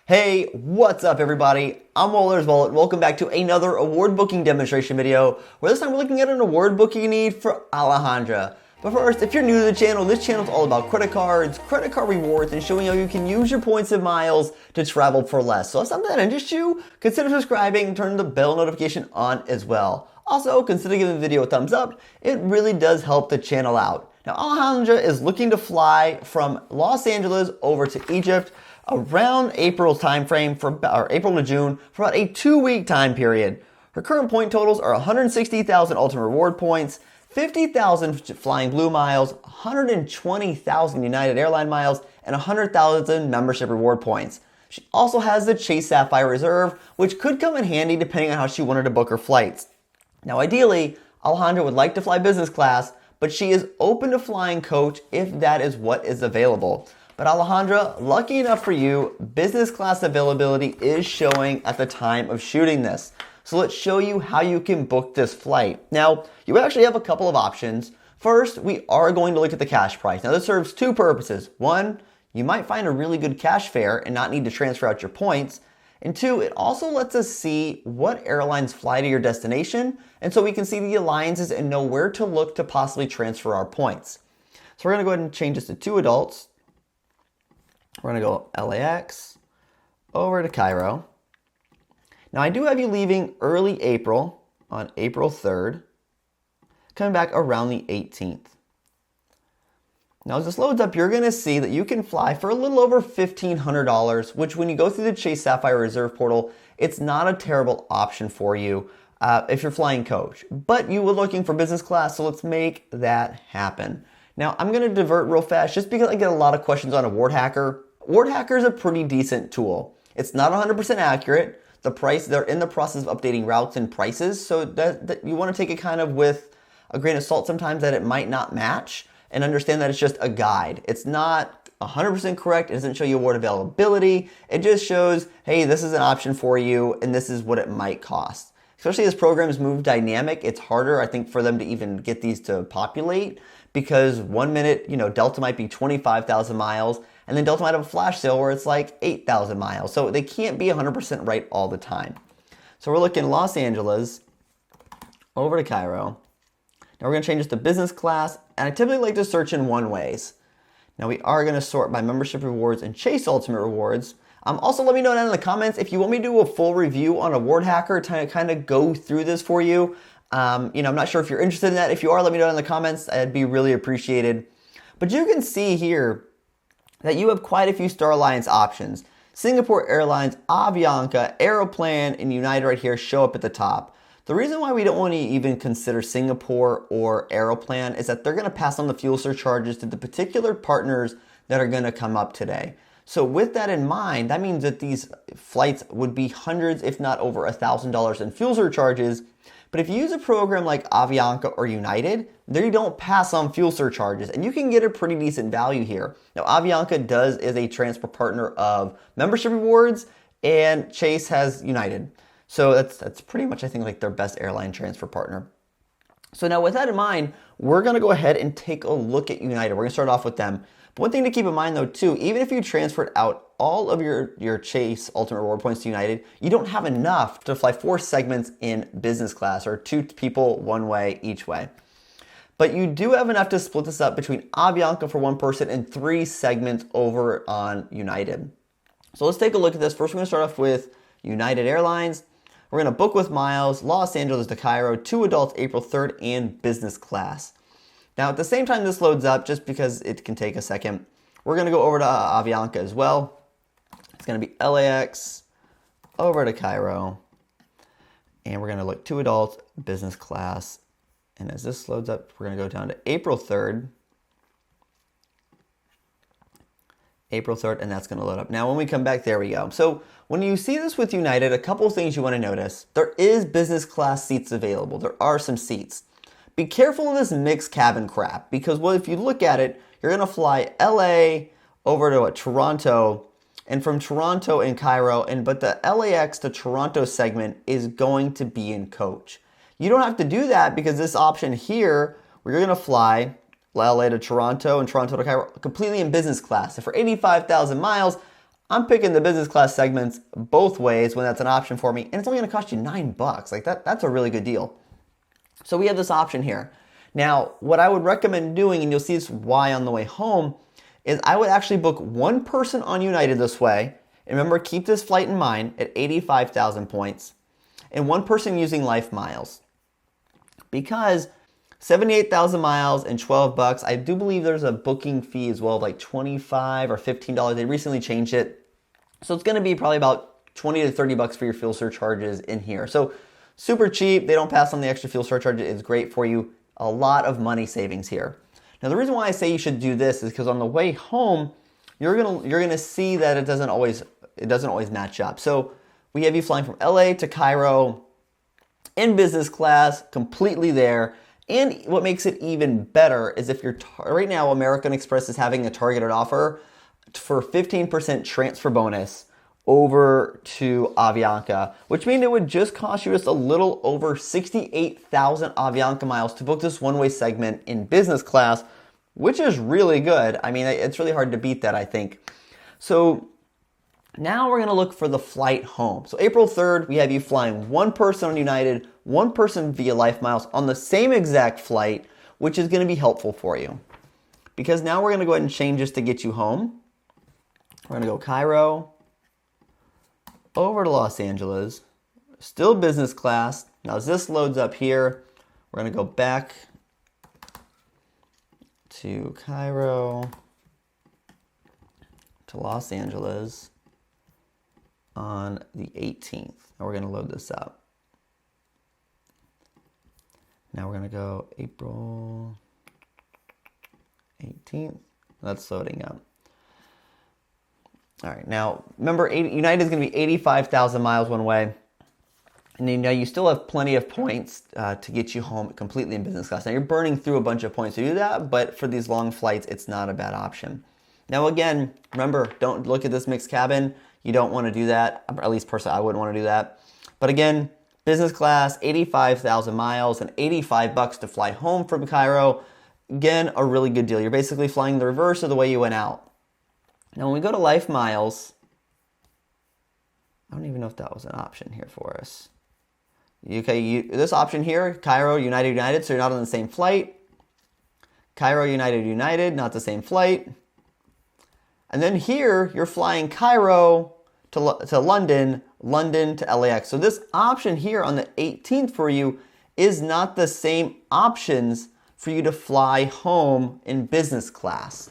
Hey, what's up everybody? I'm Waller's Wallet. Welcome back to another award booking demonstration video, where this time we're looking at an award booking need for Alejandra. But first, if you're new to the channel, this channel is all about credit cards, credit card rewards, and showing how you can use your points and miles to travel for less. So if something that interests you, consider subscribing and turn the bell notification on as well. Also, consider giving the video a thumbs up. It really does help the channel out. Now, Alejandra is looking to fly from Los Angeles over to Egypt around April's time frame, or April to June, for about a 2-week time period. Her current point totals are 160,000 ultimate reward points, 50,000 flying blue miles, 120,000 United Airline miles, and 100,000 membership reward points. She also has the Chase Sapphire Reserve, which could come in handy depending on how she wanted to book her flights. Now ideally, Alejandra would like to fly business class, but she is open to flying coach if that is what is available. But Alejandra, lucky enough for you, business class availability is showing at the time of shooting this. So let's show you how you can book this flight. Now, you actually have a couple of options. First, we are going to look at the cash price. Now, this serves two purposes. One, you might find a really good cash fare and not need to transfer out your points. And two, it also lets us see what airlines fly to your destination, and so we can see the alliances and know where to look to possibly transfer our points. So we're going to go ahead and change this to 2 adults. We're going to go LAX over to Cairo. Now I do have you leaving early April on April 3rd, coming back around the 18th. Now as this loads up, you're going to see that you can fly for a little over $1,500, which when you go through the Chase Sapphire Reserve portal, it's not a terrible option for you if you're flying coach. But you were looking for business class, so let's make that happen. Now I'm going to divert real fast just because I get a lot of questions on Award Hacker. Award Hacker is a pretty decent tool. It's not 100% accurate. They're in the process of updating routes and prices, so that you want to take it kind of with a grain of salt sometimes that it might not match, and understand that it's just a guide. It's not 100% correct. It doesn't show you award availability. It just shows, hey, this is an option for you, and this is what it might cost. Especially as programs move dynamic, it's harder, I think, for them to even get these to populate, because 1 minute, Delta might be 25,000 miles, and then Delta might have a flash sale where it's like 8,000 miles. So they can't be 100% right all the time. So we're looking Los Angeles over to Cairo. Now we're going to change this to business class, and I typically like to search in one ways. Now we are going to sort by membership rewards and Chase Ultimate Rewards. Also, let me know down in the comments if you want me to do a full review on Award Hacker to kind of go through this for you. I'm not sure if you're interested in that. If you are, let me know down in the comments. That'd be really appreciated. But you can see here that you have quite a few Star Alliance options. Singapore Airlines, Avianca, Aeroplan, and United right here show up at the top. The reason why we don't want to even consider Singapore or Aeroplan is that they're going to pass on the fuel surcharges to the particular partners that are going to come up today. So with that in mind, that means that these flights would be hundreds, if not over $1,000 in fuel surcharges. But if you use a program like Avianca or United, they don't pass on fuel surcharges, and you can get a pretty decent value here. Now, Avianca is a transport partner of membership rewards, and Chase has United. So that's pretty much, I think, like their best airline transfer partner. So now with that in mind, we're going to go ahead and take a look at United. We're going to start off with them. But one thing to keep in mind though too, even if you transferred out all of your Chase Ultimate Reward points to United, you don't have enough to fly 4 segments in business class, or 2 people one way each way. But you do have enough to split this up between Avianca for 1 person and 3 segments over on United. So let's take a look at this. First, we're going to start off with United Airlines. We're going to book with miles, Los Angeles to Cairo, 2 adults, April 3rd, and business class. Now, at the same time this loads up, just because it can take a second, we're going to go over to Avianca as well. It's going to be LAX over to Cairo. And we're going to look 2 adults, business class. And as this loads up, we're going to go down to April 3rd. April 3rd, and that's going to load up. Now, when we come back, there we go. So when you see this with United, a couple of things you want to notice. There is business class seats available. There are some seats. Be careful of this mixed cabin crap, because if you look at it, you're going to fly LA over to Toronto, and from Toronto and Cairo, but the LAX to Toronto segment is going to be in coach. You don't have to do that, because this option here, where you're going to fly LA to Toronto and Toronto to Cairo completely in business class. And for 85,000 miles, I'm picking the business class segments both ways when that's an option for me, and it's only going to cost you $9. Like that's a really good deal. So we have this option here. Now, what I would recommend doing, and you'll see this why on the way home, is I would actually book one person on United this way. And remember, keep this flight in mind at 85,000 points, and one person using LifeMiles. Because 78,000 miles and $12, I do believe there's a booking fee as well, like $25 or $15. They recently changed it. So it's going to be probably about $20 to $30 for your fuel surcharges in here. So super cheap. They don't pass on the extra fuel surcharge. It's great for you. A lot of money savings here. Now, the reason why I say you should do this is because on the way home, you're gonna see that it doesn't always match up. So we have you flying from LA to Cairo in business class, completely there. And what makes it even better is if you're right now, American Express is having a targeted offer for 15% transfer bonus over to Avianca, which means it would just cost you just a little over 68,000 Avianca miles to book this one-way segment in business class, which is really good. I mean, it's really hard to beat that, I think. So now we're going to look for the flight home. So April 3rd, we have you flying one person on United, one person via LifeMiles on the same exact flight, which is going to be helpful for you. Because now we're going to go ahead and change this to get you home. We're going to go Cairo, over to Los Angeles, still business class. Now as this loads up here, we're going to go back to Cairo, to Los Angeles on the 18th. Now we're going to load this up. Now we're going to go April 18th. That's loading up. All right, now remember, United is going to be 85,000 miles one way. And you still have plenty of points to get you home completely in business class. Now you're burning through a bunch of points to do that, but for these long flights, it's not a bad option. Now again, remember, don't look at this mixed cabin. You don't want to do that. At least personally, I wouldn't want to do that. But again, business class, 85,000 miles and $85 to fly home from Cairo. Again, a really good deal. You're basically flying the reverse of the way you went out. Now, when we go to LifeMiles, I don't even know if that was an option here for us. Okay, this option here, Cairo, United, so you're not on the same flight. Cairo, United, not the same flight. And then here, you're flying Cairo to London, London to LAX. So this option here on the 18th for you is not the same options for you to fly home in business class.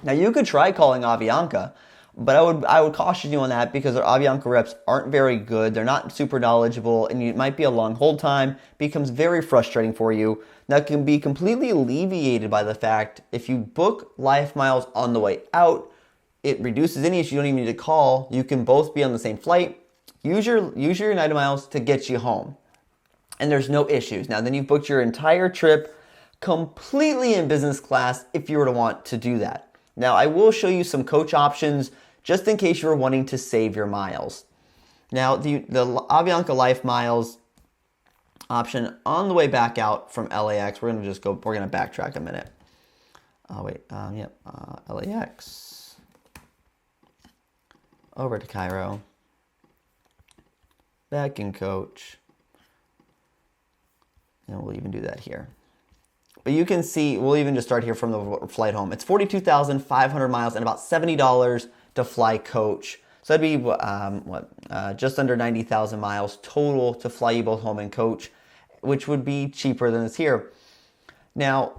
Now you could try calling Avianca, but I would caution you on that because their Avianca reps aren't very good. They're not super knowledgeable, and it might be a long hold time. Becomes very frustrating for you. That can be completely alleviated by the fact if you book LifeMiles on the way out, it reduces any issue. You don't even need to call. You can both be on the same flight. Use your United miles to get you home, and there's no issues. Now then you've booked your entire trip completely in business class if you were to want to do that. Now, I will show you some coach options just in case you're wanting to save your miles. Now, the Avianca LifeMiles option on the way back out from LAX, we're going to backtrack a minute. LAX, over to Cairo, back in coach, and we'll even do that here. But you can see, we'll even just start here from the flight home. It's 42,500 miles and about $70 to fly coach. So that'd be, just under 90,000 miles total to fly you both home in coach, which would be cheaper than this here. Now,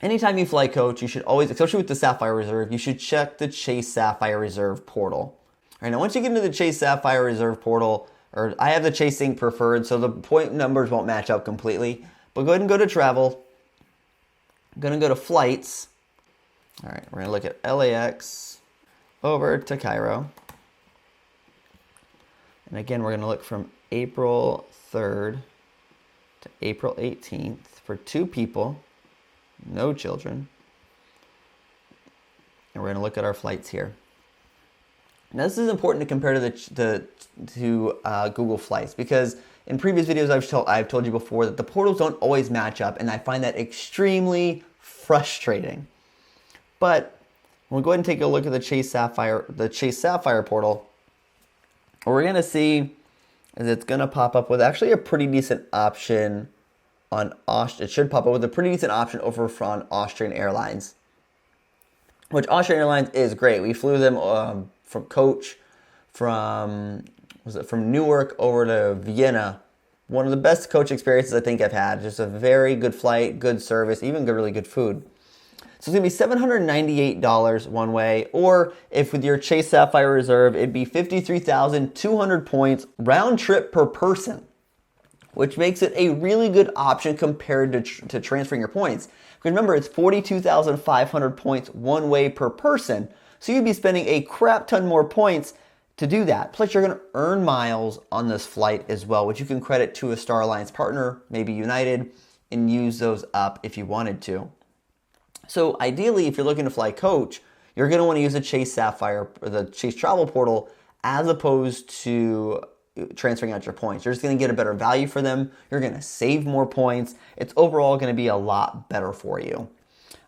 anytime you fly coach, you should always, especially with the Sapphire Reserve, you should check the Chase Sapphire Reserve portal. All right, now once you get into the Chase Sapphire Reserve portal, or I have the Chase Inc. preferred, so the point numbers won't match up completely, but go ahead and go to travel. I'm going to go to flights. All right, we're going to look at LAX over to Cairo. And again, we're going to look from April 3rd to April 18th for 2 people, no children. And we're going to look at our flights here. Now, this is important to compare to Google Flights because in previous videos I've told you before that the portals don't always match up, and I find that extremely frustrating. But We'll go ahead and take a look at the Chase Sapphire portal. What we're gonna see is it's gonna pop up with actually a pretty decent option on it should pop up with a pretty decent option over from Austrian Airlines, which Austrian Airlines is great. We flew them from Coach from Newark over to Vienna. One of the best coach experiences I think I've had. Just a very good flight, good service, even really good food. So it's going to be $798 one way, or if with your Chase Sapphire Reserve, it'd be 53,200 points round trip per person, which makes it a really good option compared to transferring your points. Because remember, it's 42,500 points one way per person, so you'd be spending a crap ton more points to do that. Plus, you're going to earn miles on this flight as well, which you can credit to a Star Alliance partner, maybe United, and use those up if you wanted to. So ideally, if you're looking to fly coach, you're going to want to use the Chase Sapphire or the Chase Travel Portal as opposed to transferring out your points. You're just going to get a better value for them. You're going to save more points. It's overall going to be a lot better for you.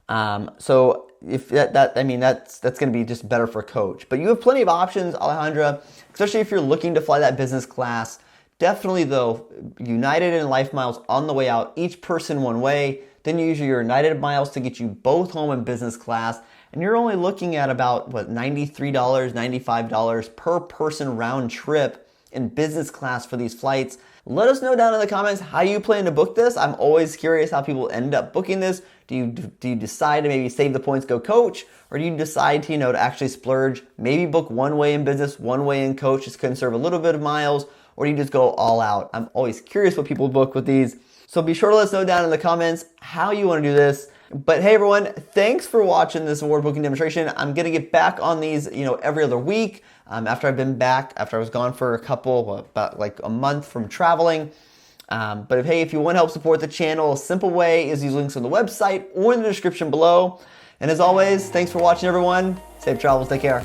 So if that's going to be just better for coach. But you have plenty of options, Alejandra, especially if you're looking to fly that business class. Definitely though, United and lifemiles on the way out, each person one way. Then you use your United miles to get you both home in business class. And you're only looking at about, $93, $95 per person round trip in business class for these flights. Let us know down in the comments how you plan to book this. I'm always curious how people end up booking this. Do you decide to maybe save the points, go coach? Or do you decide to, to actually splurge, maybe book one way in business, one way in coach, just conserve a little bit of miles? Or do you just go all out? I'm always curious what people book with these. So be sure to let us know down in the comments how you want to do this. But hey everyone, thanks for watching this award booking demonstration. I'm going to get back on these, every other week after I've been back, after I was gone for about a month from traveling. But if you want to help support the channel, a simple way is use links on the website or in the description below. And as always, thanks for watching everyone. Safe travels, take care.